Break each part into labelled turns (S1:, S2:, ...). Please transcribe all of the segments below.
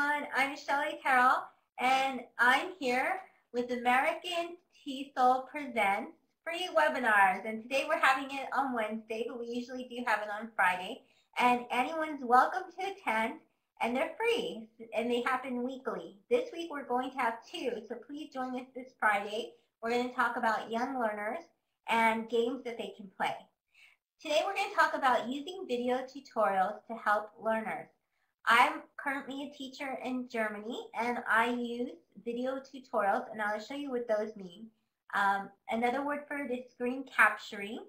S1: everyone. I'm Shelly Terrell, and I'm here with American TESOL Presents free webinars. And today we're having it on Wednesday, but we usually do have it on Friday. And anyone's welcome to attend, and they're free, and they happen weekly. This week we're going to have two, so please join us this Friday. We're going to talk about young learners and games that they can play. Today we're going to talk about using video tutorials to help learners. I'm currently a teacher in Germany, and I use video tutorials, and I'll show you what those mean. Another word for it is screen capturing,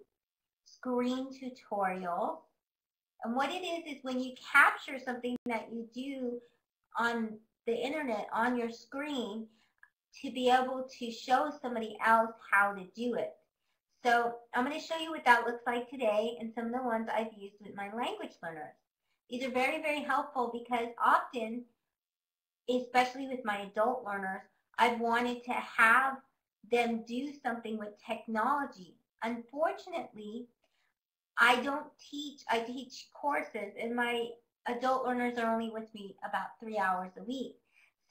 S1: screen tutorials. And what it is when you capture something that you do on the internet, on your screen, to be able to show somebody else how to do it. So I'm going to show you what that looks like today and some of the ones I've used with my language learners. These are very, very helpful because often, especially with my adult learners, I've wanted to have them do something with technology. Unfortunately, I teach courses, and my adult learners are only with me about 3 hours a week.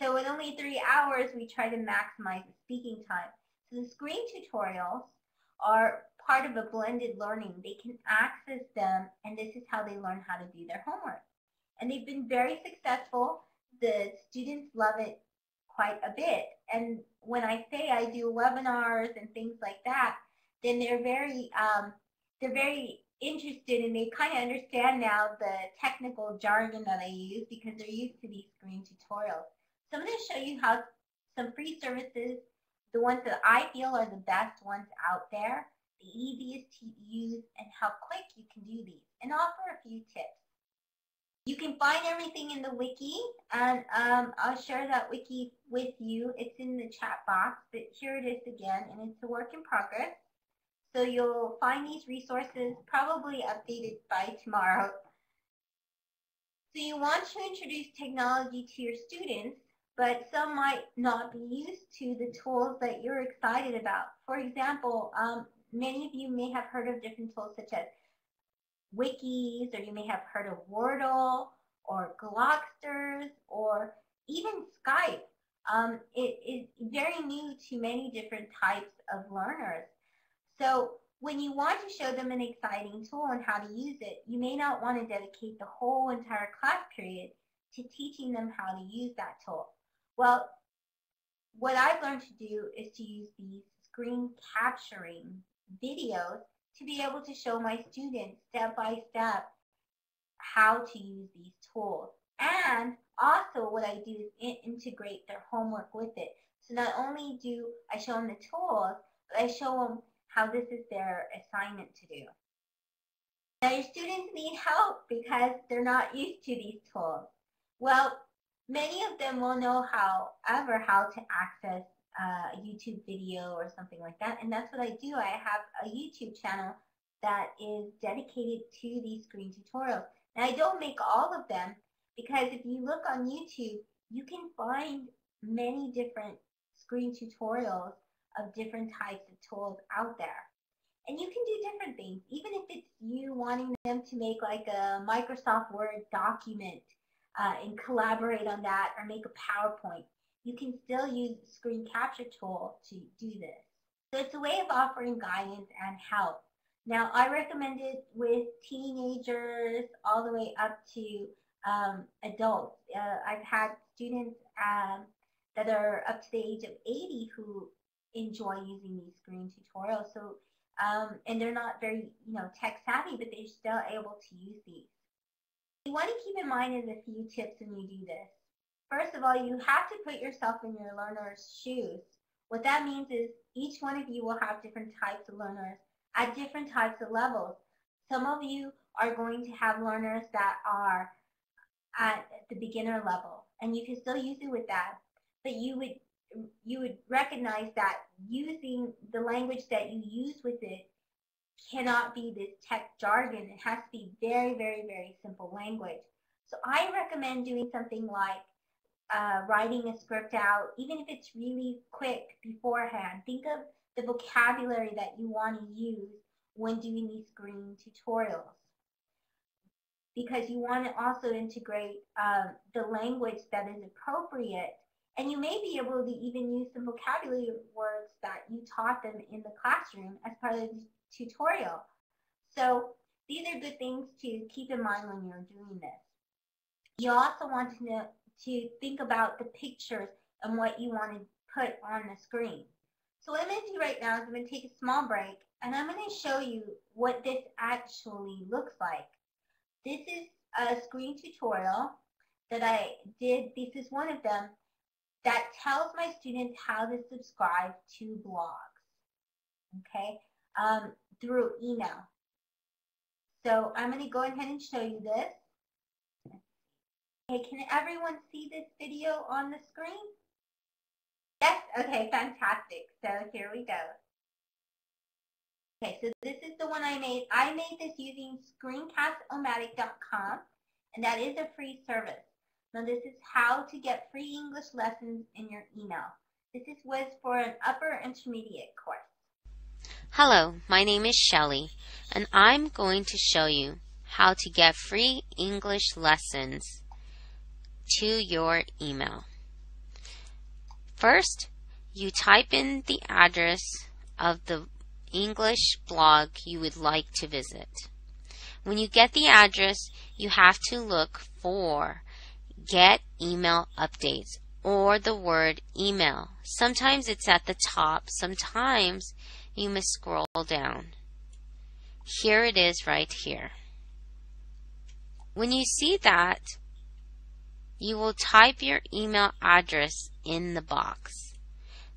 S1: So with only 3 hours, we try to maximize the speaking time. So the screen tutorials are part of a blended learning. They can access them, and this is how they learn how to do their homework. And they've been very successful. The students love it quite a bit. And when I say I do webinars and things like that, then they're very interested, and they kind of understand now the technical jargon that I use because they're used to these screen tutorials. So I'm going to show you how some free services, the ones that I feel are the best ones out there, the easiest to use, and how quick you can do these, and offer a few tips. You can find everything in the wiki, and I'll share that wiki with you. It's in the chat box, but here it is again, and it's a work in progress. So you'll find these resources probably updated by tomorrow. So you want to introduce technology to your students, but some might not be used to the tools that you're excited about. For example, many of you may have heard of different tools such as wikis, or you may have heard of Wordle, or Glogsters, or even Skype. It is very new to many different types of learners. So when you want to show them an exciting tool and how to use it, you may not want to dedicate the whole entire class period to teaching them how to use that tool. Well, what I've learned to do is to use these screen capturing videos to be able to show my students step by step how to use these tools. And also what I do is integrate their homework with it. So not only do I show them the tools, but I show them how this is their assignment to do. Now your students need help because they're not used to these tools. Well, many of them will know how to access a YouTube video or something like that, and that's what I do. I have a YouTube channel that is dedicated to these screen tutorials. Now I don't make all of them because if you look on YouTube, you can find many different screen tutorials of different types of tools out there. And you can do different things, even if it's you wanting them to make like a Microsoft Word document and collaborate on that, or make a PowerPoint. You can still use the screen capture tool to do this. So it's a way of offering guidance and help. Now I recommend it with teenagers all the way up to adults. I've had students that are up to the age of 80 who enjoy using these screen tutorials. So and they're not very tech savvy, but they're still able to use these. You want to keep in mind is a few tips when you do this. First of all, you have to put yourself in your learner's shoes. What that means is each one of you will have different types of learners at different types of levels. Some of you are going to have learners that are at the beginner level, and you can still use it with that, but you would recognize that using the language that you use with it cannot be this tech jargon. It has to be very, very, very simple language. So I recommend doing something like writing a script out, even if it's really quick beforehand. Think of the vocabulary that you want to use when doing these screen tutorials. because you want to also integrate the language that is appropriate. And you may be able to even use some vocabulary words that you taught them in the classroom as part of the tutorial. So these are good things to keep in mind when you're doing this. You also want to think about the pictures and what you want to put on the screen. So what I'm going to do right now is I'm going to take a small break, and I'm going to show you what this actually looks like. This is a screen tutorial that I did. This is one of them that tells my students how to subscribe to blogs, okay, through email. So I'm going to go ahead and show you this. Okay, can everyone see this video on the screen? Yes? Okay, fantastic. So here we go. Okay, so this is the one I made. I made this using screencastomatic.com, and that is a free service. Now this is how to get free English lessons in your email. This was for an upper intermediate course.
S2: Hello, my name is Shelly, and I'm going to show you how to get free English lessons to your email. First, you type in the address of the English blog you would like to visit. When you get the address, you have to look for Get Email Updates or the word email. Sometimes it's at the top, sometimes you must scroll down. Here it is right here. When you see that, you will type your email address in the box.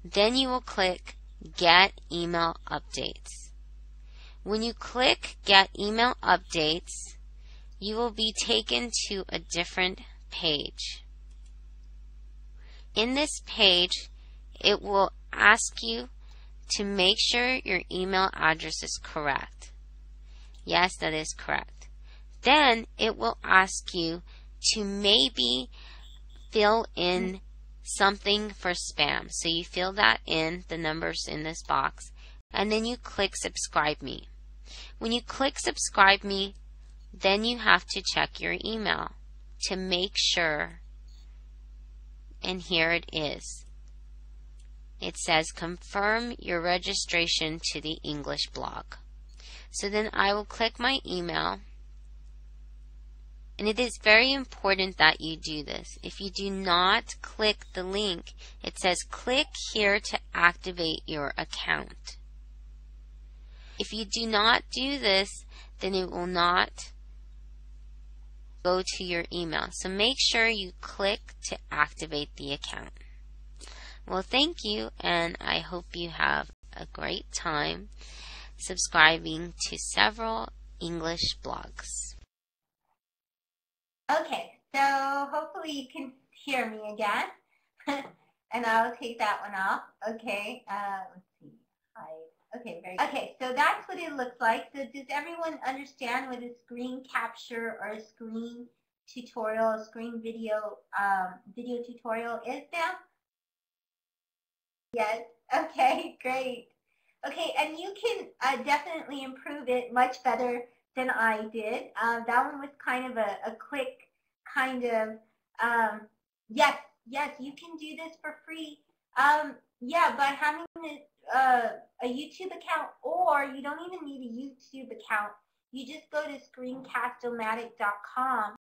S2: Then you will click Get Email Updates. When you click Get Email Updates, you will be taken to a different page. In this page, it will ask you to make sure your email address is correct. Yes, that is correct. Then it will ask you to maybe fill in something for spam. So you fill that in, the numbers in this box, and then you click Subscribe Me. When you click Subscribe Me, then you have to check your email to make sure, and here it is. It says confirm your registration to the English blog. So then I will click my email, and it is very important that you do this. If you do not click the link, it says click here to activate your account. If you do not do this, then it will not go to your email. So make sure you click to activate the account. Well, thank you, and I hope you have a great time subscribing to several English blogs.
S1: Okay, so hopefully you can hear me again. And I'll take that one off. Okay, let's see. Hide. Okay, very good. Okay, so that's what it looks like. So does everyone understand what a screen capture or a screen tutorial, a screen video tutorial is now? Yes. Okay, great. Okay, and you can definitely improve it much better than I did. That one was kind of a quick kind of, yes, you can do this for free. Yeah, by having a YouTube account, or you don't even need a YouTube account. You just go to screencastomatic.com